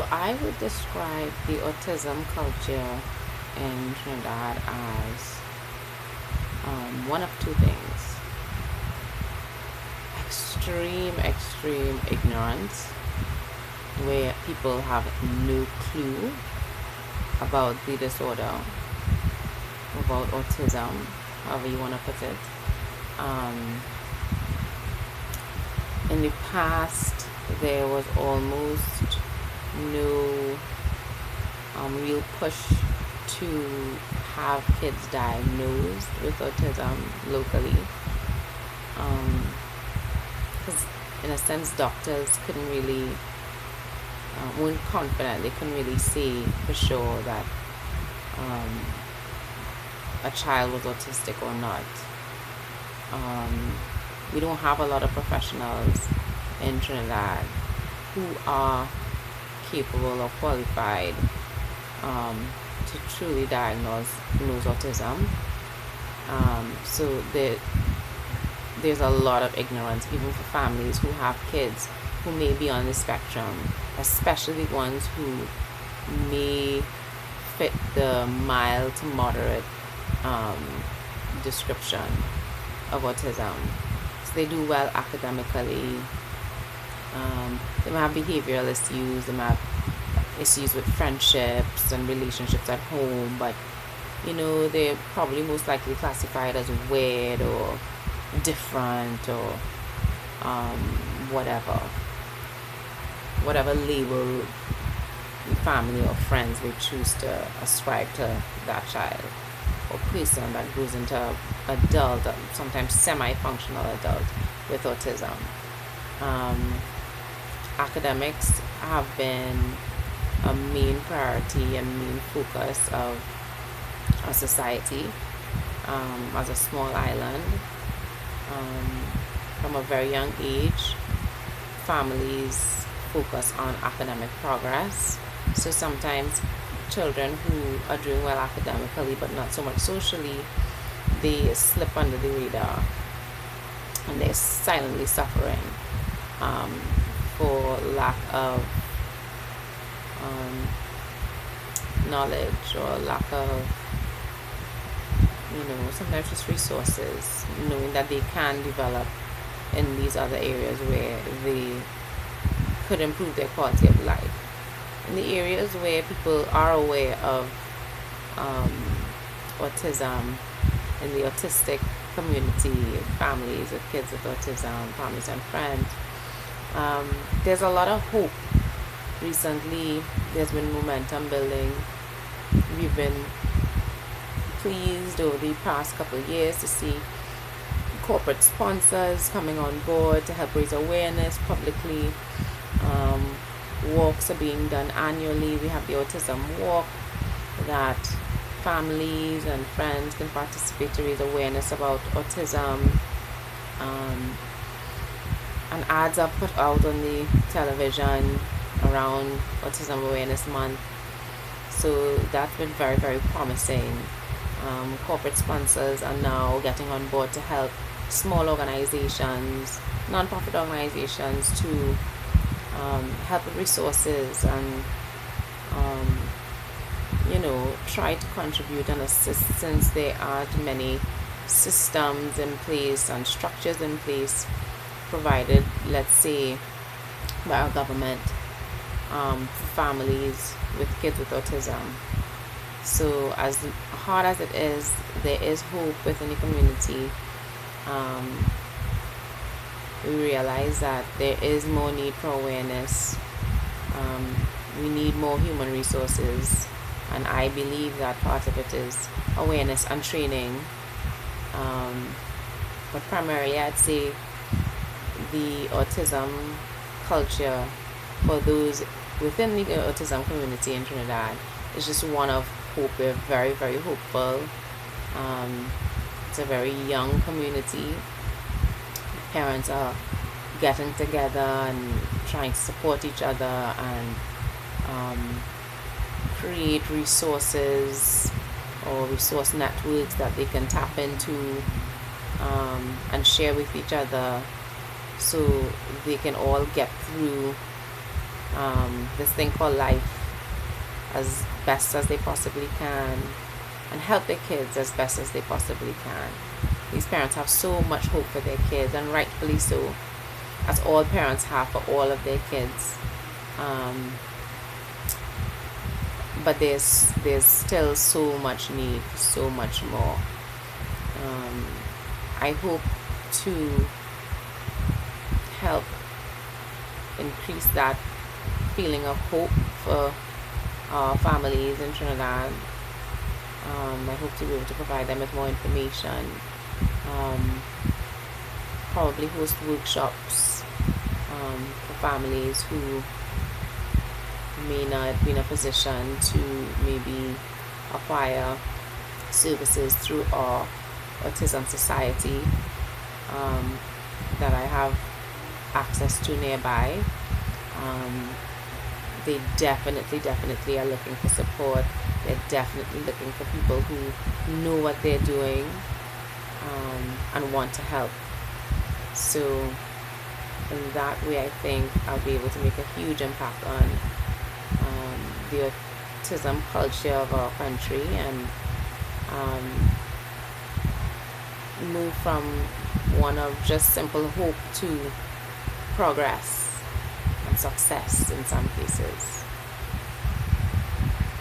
So I would describe the autism culture in Trinidad as one of two things: extreme ignorance, where people have no clue about the disorder, about autism, however you want to put it. In the past, there was almost no real push to have kids diagnosed with autism locally, because in a sense doctors couldn't really weren't confident. They couldn't really say for sure that a child was autistic or not. We don't have a lot of professionals in Trinidad who are capable or qualified to truly diagnose autism. So there's a lot of ignorance, even for families who have kids who may be on the spectrum, especially ones who may fit the mild to moderate description of autism. So they do well academically. They might have behavioral issues. They might have issues with friendships and relationships at home, but they're probably most likely classified as weird or different or whatever label family or friends may choose to ascribe to that child or person that grows into adult, sometimes semi-functional adult with autism. Academics have been a main priority and main focus of our society. As a small island, from a very young age, families focus on academic progress. So sometimes children who are doing well academically but not so much socially, they slip under the radar and they're silently suffering for lack of knowledge or lack of sometimes just resources, knowing that they can develop in these other areas where they could improve their quality of life. In the areas where people are aware of autism, in the autistic community, families with kids with autism, families and friends, there's a lot of hope. Recently, there's been momentum building. We've been pleased over the past couple of years to see corporate sponsors coming on board to help raise awareness publicly. Walks are being done annually. We have the Autism Walk that families and friends can participate to raise awareness about autism. And ads are put out on the television around Autism Awareness Month. So that's been very, very promising. Corporate sponsors are now getting on board to help small organizations, non-profit organizations to help with resources and try to contribute and assist, since there aren't many systems in place and structures in place provided, let's say, by our government for families with kids with autism. So as hard as it is, there is hope within the community. We realize that there is more need for awareness. We need more human resources, and I believe that part of it is awareness and training. But primarily, I'd say the autism culture for those within the autism community in Trinidad is just one of hope. We're very, very hopeful. It's a very young community. Parents are getting together and trying to support each other and create resources or resource networks that they can tap into and share with each other, so they can all get through this thing called life as best as they possibly can, and help their kids as best as they possibly can. These parents have so much hope for their kids, and rightfully so, as all parents have for all of their kids. But there's still so much need, so much more. I hope to help increase that feeling of hope for our families in Trinidad. I hope to be able to provide them with more information. Probably host workshops for families who may not be in a position to maybe acquire services through our Autism Society that I have access to nearby. They definitely are looking for support. They're definitely looking for people who know what they're doing and want to help. So in that way, I think I'll be able to make a huge impact on the autism culture of our country, and move from one of just simple hope to progress and success in some cases.